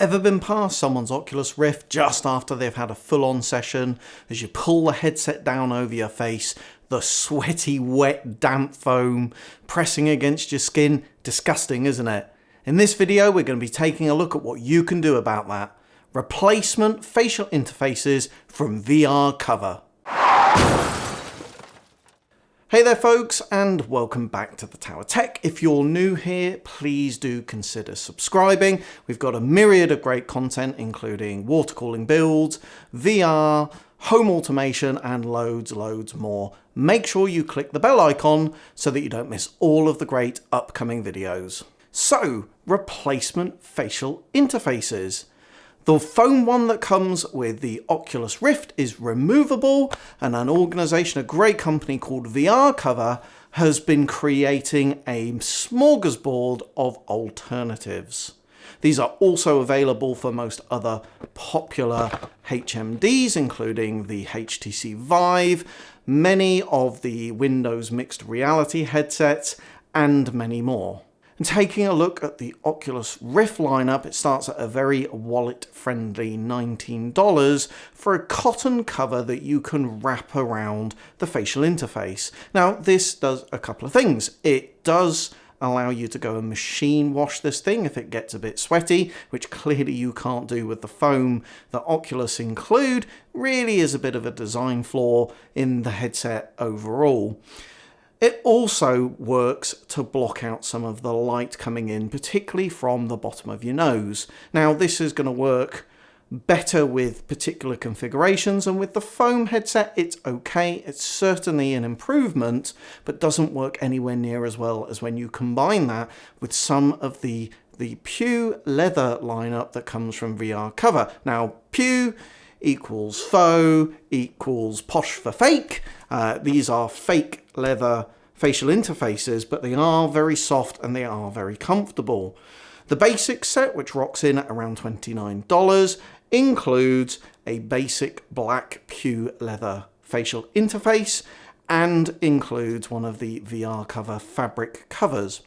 Ever been past someone's Oculus Rift just after they've had a full-on session? As you pull the headset down over your face, the sweaty, wet, damp foam pressing against your skin. Disgusting, isn't it? In this video, we're going to be taking a look at what you can do about that. Replacement facial interfaces from VR cover. Hey there folks, and welcome back to the Tower Tech. If you're new here, please do consider subscribing. We've got a myriad of great content, including water cooling builds, VR, home automation, and loads more. Make sure you click the bell icon so that you don't miss all of the great upcoming videos. So, replacement facial interfaces. The foam one that comes with the Oculus Rift is removable, and an organisation, a great company called VR Cover, has been creating a smorgasbord of alternatives. These are also available for most other popular HMDs, including the HTC Vive, many of the Windows mixed reality headsets, and many more. And taking a look at the Oculus Rift lineup, it starts at a very wallet-friendly $19 for a cotton cover that you can wrap around the facial interface. Now, this does a couple of things. It does allow you to go and machine wash this thing if it gets a bit sweaty, which clearly you can't do with the foam that Oculus include. Really is a bit of a design flaw in the headset overall. It also works to block out some of the light coming in, particularly from the bottom of your nose. Now, this is going to work better with particular configurations, and with the foam headset, it's okay. It's certainly an improvement, but doesn't work anywhere near as well as when you combine that with some of the Pew leather lineup that comes from VR Cover. Now, Pew equals faux equals posh for fake. These are fake leather facial interfaces, but they are very soft and they are very comfortable. The basic set, which rocks in at around $29, includes a basic black Pew leather facial interface and includes one of the VR Cover fabric covers.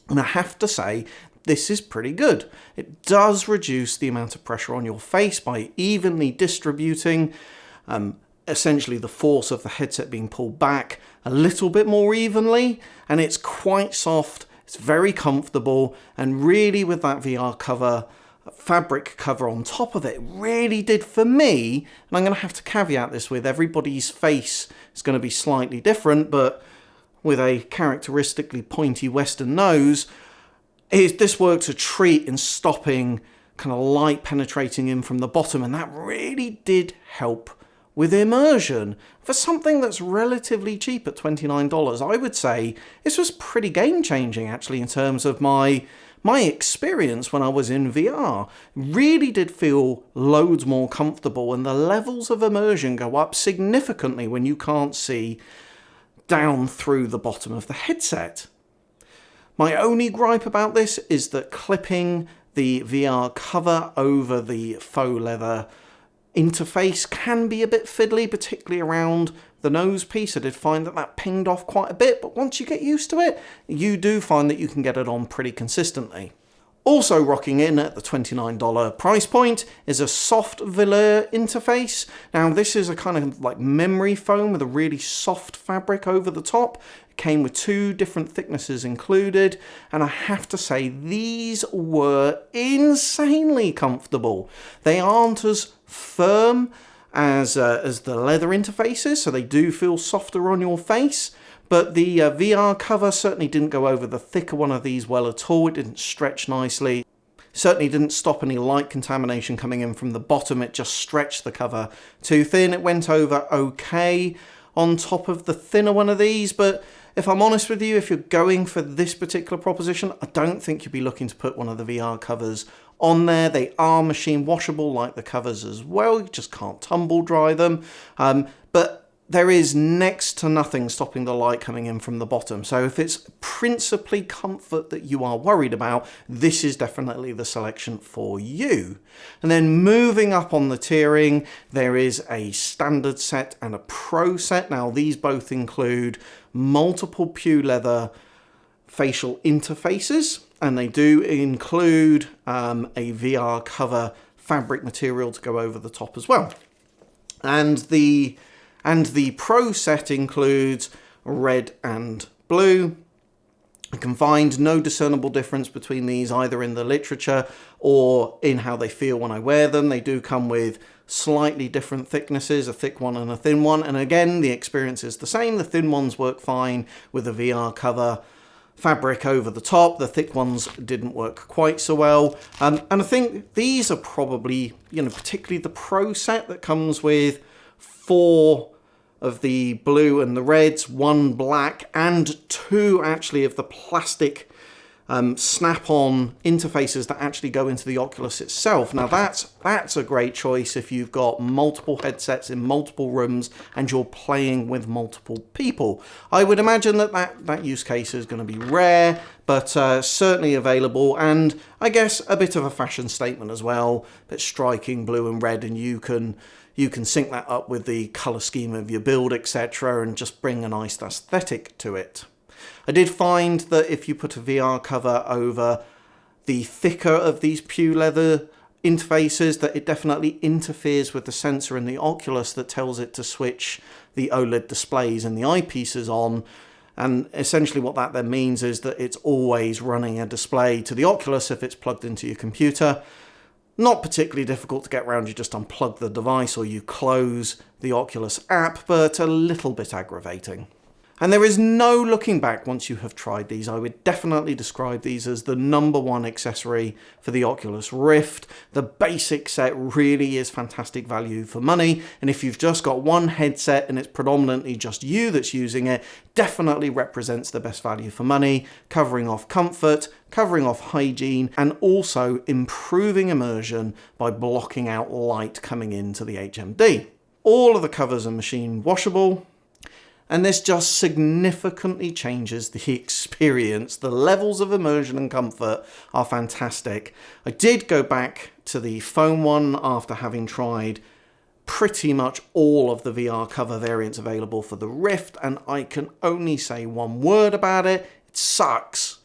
And I have to say, this is pretty good. It does reduce the amount of pressure on your face by evenly distributing essentially the force of the headset being pulled back a little bit more evenly, and it's quite soft, it's very comfortable, and really with that VR cover, fabric cover on top of it, really did for me, and I'm going to have to caveat this with everybody's face is going to be slightly different, but with a characteristically pointy Western nose, this works a treat in stopping kind of light penetrating in from the bottom, and that really did help with immersion. For something that's relatively cheap at $29, I would say this was pretty game-changing actually in terms of my experience when I was in VR. Really did feel loads more comfortable, and the levels of immersion go up significantly when you can't see down through the bottom of the headset. My only gripe about this is that clipping the VR cover over the faux leather interface can be a bit fiddly, particularly around the nose piece. I did find that pinged off quite a bit, but once you get used to it, you do find that you can get it on pretty consistently. Also rocking in at the $29 price point is a soft velour interface. Now, this is a kind of like memory foam with a really soft fabric over the top. It came with 2 different thicknesses included, and I have to say these were insanely comfortable. They aren't as firm as the leather interfaces, so they do feel softer on your face. But the VR cover certainly didn't go over the thicker one of these well at all. It didn't stretch nicely. Certainly didn't stop any light contamination coming in from the bottom. It just stretched the cover too thin. It went over okay on top of the thinner one of these, but if I'm honest with you, if you're going for this particular proposition, I don't think you'd be looking to put one of the VR covers on there. They are machine washable like the covers as well. You just can't tumble dry them. But there is next to nothing stopping the light coming in from the bottom. So if it's principally comfort that you are worried about, this is definitely the selection for you. And then moving up on the tiering, there is a standard set and a pro set. Now, these both include multiple Pew leather facial interfaces. and they do include a VR cover fabric material to go over the top as well. And the Pro set includes red and blue. You can find no discernible difference between these either in the literature or in how they feel when I wear them. They do come with slightly different thicknesses, a thick one and a thin one. And again, the experience is the same. The thin ones work fine with a VR cover fabric over the top. The thick ones didn't work quite so well. And I think these are probably, particularly the Pro set that comes with 4 of the blue and the reds, 1 black, and 2 actually of the plastic snap-on interfaces that actually go into the Oculus itself. Now that's a great choice if you've got multiple headsets in multiple rooms and you're playing with multiple people. I would imagine that use case is going to be rare, but certainly available, and I guess a bit of a fashion statement as well. But striking blue and red, and you can sync that up with the color scheme of your build, etc., and just bring a nice aesthetic to it. I did find that if you put a VR cover over the thicker of these Pew leather interfaces, that it definitely interferes with the sensor in the Oculus that tells it to switch the OLED displays and the eyepieces on. And essentially what that then means is that it's always running a display to the Oculus if it's plugged into your computer. Not particularly difficult to get around, you just unplug the device or you close the Oculus app, but a little bit aggravating. And there is no looking back once you have tried these. I would definitely describe these as the #1 accessory for the Oculus Rift. The basic set really is fantastic value for money, and if you've just got one headset and it's predominantly just you that's using it, definitely represents the best value for money, covering off comfort, covering off hygiene, and also improving immersion by blocking out light coming into the HMD. All of the covers are machine washable, and this just significantly changes the experience. The levels of immersion and comfort are fantastic. I did go back to the foam one after having tried pretty much all of the VR cover variants available for the Rift, and I can only say one word about it: it sucks.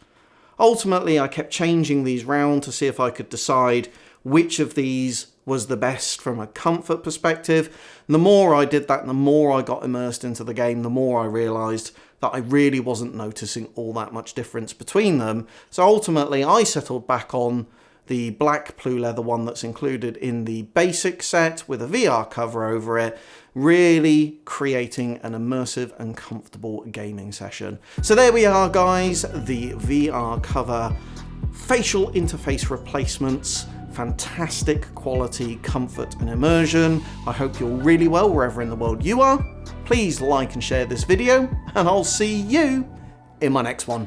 Ultimately, I kept changing these round to see if I could decide which of these was the best from a comfort perspective. And the more I did that and the more I got immersed into the game, the more I realised that I really wasn't noticing all that much difference between them. So ultimately I settled back on the black blue leather one that's included in the basic set with a VR cover over it, really creating an immersive and comfortable gaming session. So there we are, guys, the VR cover facial interface replacements. Fantastic quality, comfort and immersion. I hope you're really well wherever in the world you are. Please like and share this video, and I'll see you in my next one.